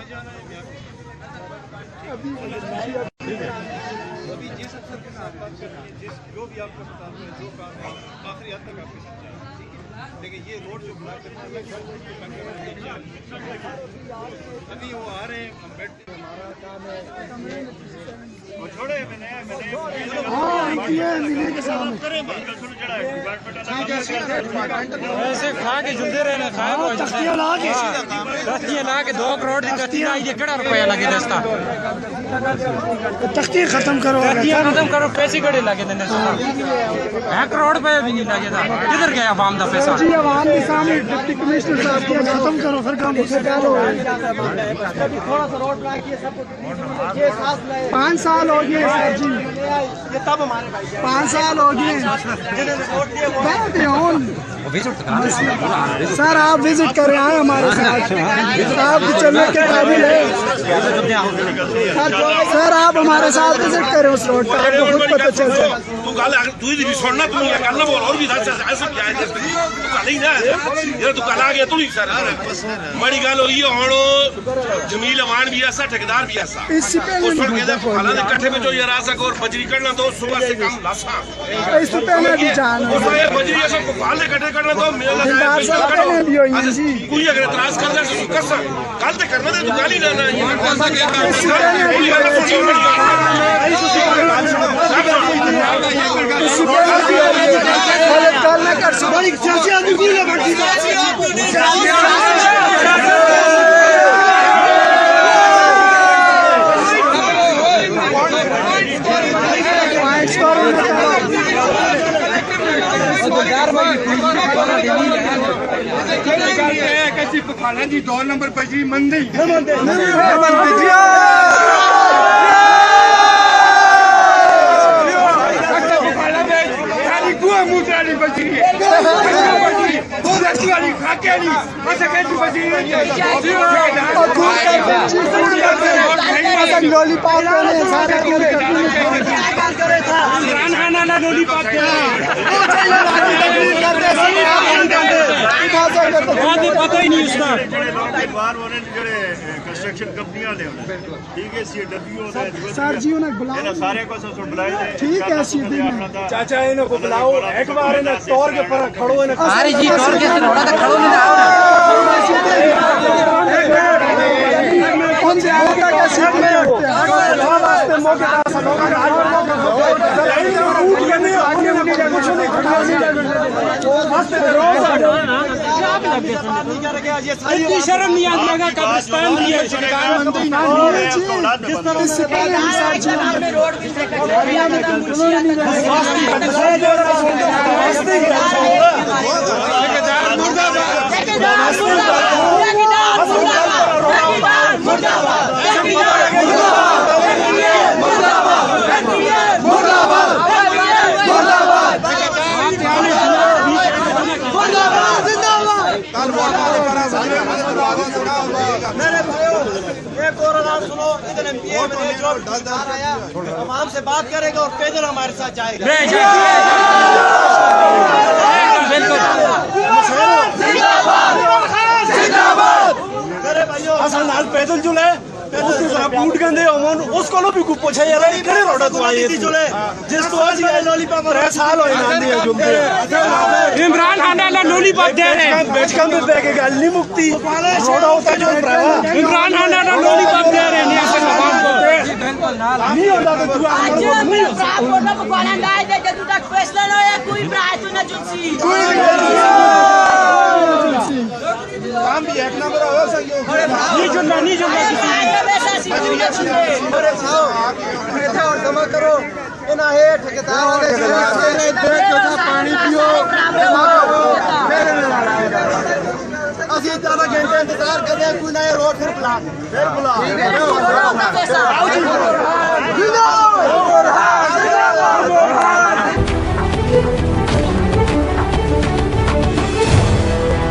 अभी जिस अफसर के साथ बात कर रही है, जिस जो भी आपका मुताबिक है, जो काम है आखिरी हद तक आपके साथ जाएगा, ठीक है। लेकिन ये रोड जो ब्लॉक करना है अभी वो आ रहे हैं, हम बैठते हमारा काम है वो छोड़े मैंने ऐसे खा के जुलते रहना खाए तख्तियां ला के 2 करोड़ की तख्तियां आई केड़ा रुपया लगे दस्ता तख्तियां खत्म करो पैसे कड़े लगे देने 1 करोड़ रुपया भी नहीं लगे था किधर गया आवाम दा पैसा जी आवाम के सामने डिप्टी कमिश्नर साहब को खत्म करो फिर काम उससे चालू है थोड़ा सा रोड ब्लॉक किए सब 5 साल हो गए सर जी ये तब हमारे भाई 5 साल हो गए सर आप विजिट कर रहे हैं हमारे साथ आप चलने के काबिल है सर आप हमारे साथ विजिट करें उस रोड पर आपको खुद पता चल जाए तू गल तू ही सुनना तू ये गल ना बोल और भी ऐसा क्या है तू गल ही ना ये तू गल आ गया तू ही सर बड़ी गल होई है हुन जमील अवान भी ऐसा ठेकेदार भी ऐसा इससे पहले उस पर कहदा फला दे कट्ठे में जो ये रासा को और बजरी करना तो सुबह से काम लासा इससे पहले भी जान उस ये बजरी ऐसा को फाल दे कट्ठे करना तो मेरा कोई अगर इतराज कर दे तो कर सक कल ते करना दे तू गाली ना ना ये खाना जी 2 नंबर बजरी मंदी मुद्राली बजरी पता ही नहीं उसका कंस्ट्रक्शन कंपनियां ने ठीक है सीडब्ल्यू सर जी उन्हें बुलाओ सारे को बुलाए ठीक है चाचा इनको बुलाओ एक बार इन्हें तौर के पर खड़ो इन्हें अरे जी तौर के थोड़ा तो खड़ो नहीं आओ कौन से आता का सीट में उठते हैं वास्ते मौके का आगे कुछ नहीं खड़ा वास्ते रोज इतनी शर्म नहीं आती है कब्रिस्तान भी है सरकार इससे पहले रोड मेरे भाइयों एक और आवाज सुनो इधर एमपी आया आवाम से बात करेगा और पैदल हमारे साथ जाएगा मेरे भाइयों असल नाल पैदल जुले बूट गंदे होमन उसको भी कुछ पूछे यार ये करे रोड़ा तू आई जुले जिस तो आज ये लॉलीपॉप और साल होए नांदी है जुमते इमरान खान ने लॉलीपॉप दे रहे हैं बेचकम में बैगे गल नहीं मुक्ति रोड़ा होता जो इमरान खान ने लॉलीपॉप दे रहे हैं नहीं असल आवाम को नहीं होता तो तू आज मैं प्रापोर्ट को कोलंदाई दे के तू तक फैसला ना है कोई प्राय तू ना जुनसी काम भी एक नंबर हो संयोग नहीं जुनना अरे साहब इकट्ठा और जमा करो इना है ठेकेदार वाले पानी पियो असि ज्यादा घंटे इंतजार कर रहे हैं कोई नया रोड फिर बुला